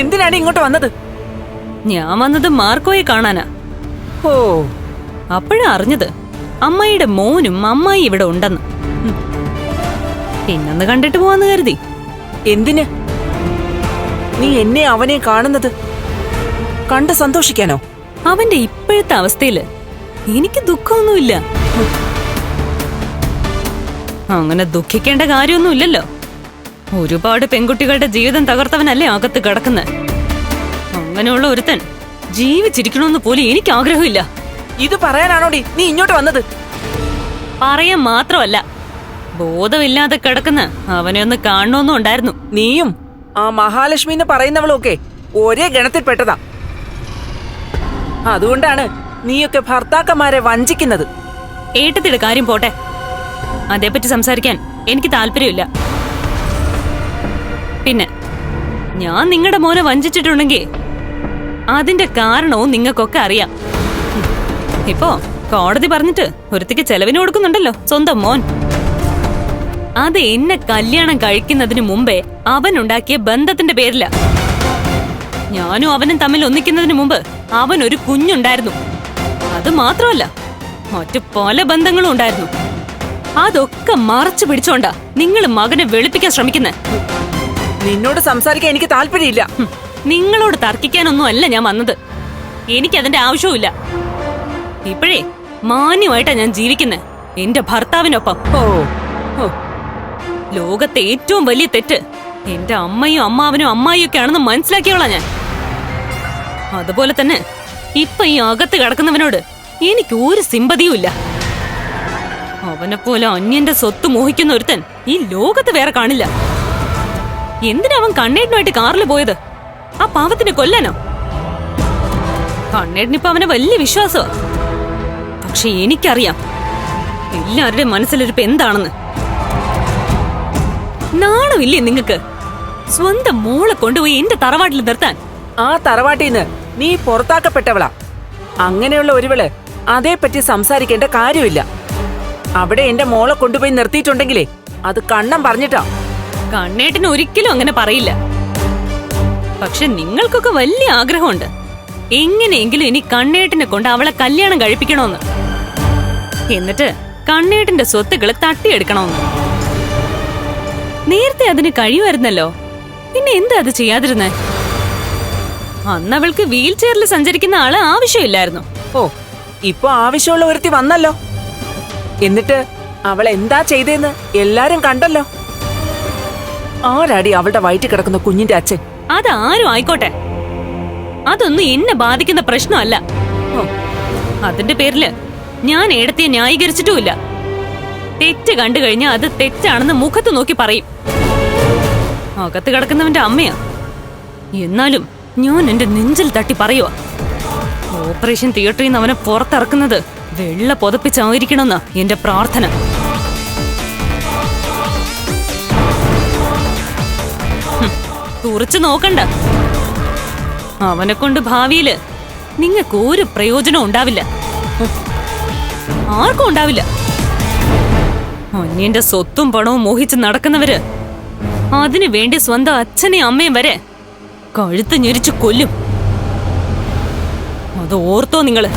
എന്തിനാണ് ഇങ്ങോട്ട് വന്നത്? ഞാൻ വന്നത് മാർക്കോയെ കാണാനാ. ഓ, അപ്പോഴാ അറിഞ്ഞത് അമ്മായിയുടെ മോനും അമ്മായി ഇവിടെ ഉണ്ടെന്ന്. പിന്നൊന്ന് കണ്ടിട്ട് പോവാന്ന് കരുതി. എന്തിന് നീ എന്നെ അവനെ കാണുന്നത്? കണ്ട് സന്തോഷിക്കാനോ? അവന്റെ ഇപ്പോഴത്തെ അവസ്ഥയില് എനിക്ക് ദുഃഖമൊന്നുമില്ല. അങ്ങനെ ദുഃഖിക്കേണ്ട കാര്യമൊന്നുമില്ലല്ലോ. ഒരുപാട് പെൺകുട്ടികളുടെ ജീവിതം തകർത്തവനല്ലേ അകത്ത് കിടക്കുന്നത്. അങ്ങനെയുള്ള ഒരുത്തൻ ജീവിച്ചിരിക്കണമെന്ന് പോലും എനിക്ക് ആഗ്രഹമില്ല. ഇത് പറയാനാണോടി നീ ഇങ്ങോട്ട് വന്നത്? പറയാൻ മാത്രമല്ല, ബോധമില്ലാതെ കിടക്കുന്ന അവനെ ഒന്ന് കാണണമെന്നും ഉണ്ടായിരുന്നു. നീയും ആ മഹാലക്ഷ്മി എന്ന് പറയുന്നവളൊക്കെ ഒരേ ഗണത്തിൽപ്പെട്ടതാ. അതുകൊണ്ടാണ് നീയൊക്കെ ഭർത്താക്കന്മാരെ വഞ്ചിക്കുന്നത്. ഏട്ടത്തിയുടെ കാര്യം പോട്ടെ, അതേപ്പറ്റി സംസാരിക്കാൻ എനിക്ക് താല്പര്യമില്ല. പിന്നെ ഞാൻ നിങ്ങളുടെ മോനെ വഞ്ചിച്ചിട്ടുണ്ടെങ്കിൽ അതിന്റെ കാരണവും നിങ്ങൾക്കൊക്കെ അറിയാം. ഇപ്പോ കോടതി പറഞ്ഞിട്ട് ഒരുത്തിക്ക് ചെലവിന് കൊടുക്കുന്നുണ്ടല്ലോ സ്വന്തം മോൻ. അത് എന്നെ കല്യാണം കഴിക്കുന്നതിന് മുമ്പേ അവനുണ്ടാക്കിയ ബന്ധത്തിന്റെ പേരില. ഞാനും അവനും തമ്മിൽ ഒന്നിക്കുന്നതിന് മുമ്പ് അവനൊരു കുഞ്ഞുണ്ടായിരുന്നു. അത് മാത്രമല്ല, മറ്റു പല ബന്ധങ്ങളും ഉണ്ടായിരുന്നു. അതൊക്കെ മറച്ചു പിടിച്ചോണ്ടാ നിങ്ങൾ മകനെ വെളുപ്പിക്കാൻ ശ്രമിക്കുന്നത്. നിന്നോട് സംസാരിക്കാൻ എനിക്ക് താല്പര്യമില്ല. നിങ്ങളോട് തർക്കിക്കാനൊന്നും അല്ല ഞാൻ വന്നത്. എനിക്കതിന്റെ ആവശ്യവുമില്ല. ഇപ്പോഴേ മാന്യമായിട്ടാ ഞാൻ ജീവിക്കുന്നത്, എന്റെ ഭർത്താവിനൊപ്പം. ഓ ഓ, ലോകത്തെ ഏറ്റവും വലിയ തെറ്റ് എന്റെ അമ്മയും അമ്മാവനും അമ്മായിയും ഒക്കെ ആണെന്ന് മനസ്സിലാക്കിയോളാം ഞാൻ. അതുപോലെ തന്നെ ഇപ്പൊ ഈ അകത്ത് കിടക്കുന്നവനോട് എനിക്ക് ഒരു സിമ്പതിയുമില്ല. അവനെപ്പോലെ അന്യന്റെ സ്വത്ത് മോഹിക്കുന്ന ഒരുത്തൻ ഈ ലോകത്ത് വേറെ കാണില്ല. എന്തിനാ അവൻ കണ്ണേട്ടനുമായിട്ട് കാറിൽ പോയത്? ആ പാവത്തിനെ കൊല്ലാനോ? കണ്ണേട്ടനിപ്പോ അവനെ വലിയ വിശ്വാസമാ. പക്ഷെ എനിക്കറിയാം എല്ലാവരുടെയും മനസ്സിലൊരിപ്പ് എന്താണെന്ന്. നാണമില്ലേ നിങ്ങക്ക് സ്വന്തം മോളെ കൊണ്ടുപോയി എന്റെ തറവാട്ടിൽ നിർത്താൻ? ആ തറവാട്ടിന്ന് നീ പുറത്താക്കപ്പെട്ടവളാ. അങ്ങനെയുള്ള ഒരുവള് അതേപ്പറ്റി സംസാരിക്കേണ്ട കാര്യമില്ല. അവിടെ എന്റെ മോളെ കൊണ്ടുപോയി നിർത്തിയിട്ടുണ്ടെങ്കിലേ അത് കണ്ണം പറഞ്ഞിട്ടാ. കണ്ണേട്ടന് ഒരിക്കലും അങ്ങനെ പറയില്ല. പക്ഷെ നിങ്ങൾക്കൊക്കെ വലിയ ആഗ്രഹമുണ്ട് എങ്ങനെയെങ്കിലും ഇനി കണ്ണേട്ടനെ കൊണ്ട് അവളെ കല്യാണം കഴിപ്പിക്കണോന്ന്. എന്നിട്ട് കണ്ണേട്ടന്റെ സ്വത്തുക്കള് തട്ടിയെടുക്കണോന്ന്. നേരത്തെ അതിന് കഴിയുമായിരുന്നല്ലോ, പിന്നെ എന്താ അത് ചെയ്യാതിരുന്നേ? അന്ന് അവൾക്ക് വീൽ ചെയറിൽ സഞ്ചരിക്കുന്ന ആള് ആവശ്യമില്ലായിരുന്നു. ഓ, ഇപ്പൊ ആവശ്യമുള്ള ഒരുത്തി വന്നല്ലോ. എന്നിട്ട് അവൾ എന്താ ചെയ്തേന്ന് എല്ലാരും കണ്ടല്ലോ. ആരാടി അവളുടെ വയറ്റിൽ കിടക്കുന്ന കുഞ്ഞിന്റെ അച്ഛൻ? അതാരും ആയിക്കോട്ടെ, അതൊന്നും എന്നെ ബാധിക്കുന്ന പ്രശ്നമല്ല. അതിന്റെ പേരില് ഞാൻ ഏടത്തെ ന്യായീകരിച്ചിട്ടുമില്ല. തെറ്റ് കണ്ടു കഴിഞ്ഞാൽ അത് തെറ്റാണെന്ന് മുഖത്ത് നോക്കി പറയും. അകത്ത് കിടക്കുന്നവന്റെ അമ്മയാ. എന്നാലും ഞാൻ എന്റെ നെഞ്ചിൽ തട്ടി പറയുവാ, ഓപ്പറേഷൻ തിയേറ്ററിൽ നിന്ന് അവനെ പുറത്തിറക്കുന്നത് വെള്ള പുതപ്പിച്ചായിരിക്കണമെന്നാ എന്റെ പ്രാർത്ഥന. തുറച്ചു നോക്കണ്ട. അവനെ കൊണ്ട് ഭാവിയില് നിങ്ങൾക്ക് ഒരു പ്രയോജനം ഉണ്ടാവില്ല. ആർക്കും ഉണ്ടാവില്ല. അന്യന്റെ സ്വത്തും പണവും മോഹിച്ച് നടക്കുന്നവര് അതിനു വേണ്ടി സ്വന്തം അച്ഛനെയും അമ്മയും വരെ കഴുത്ത് ഞെരിച്ചു കൊല്ലും. അത് ഓർത്തോ നിങ്ങള്.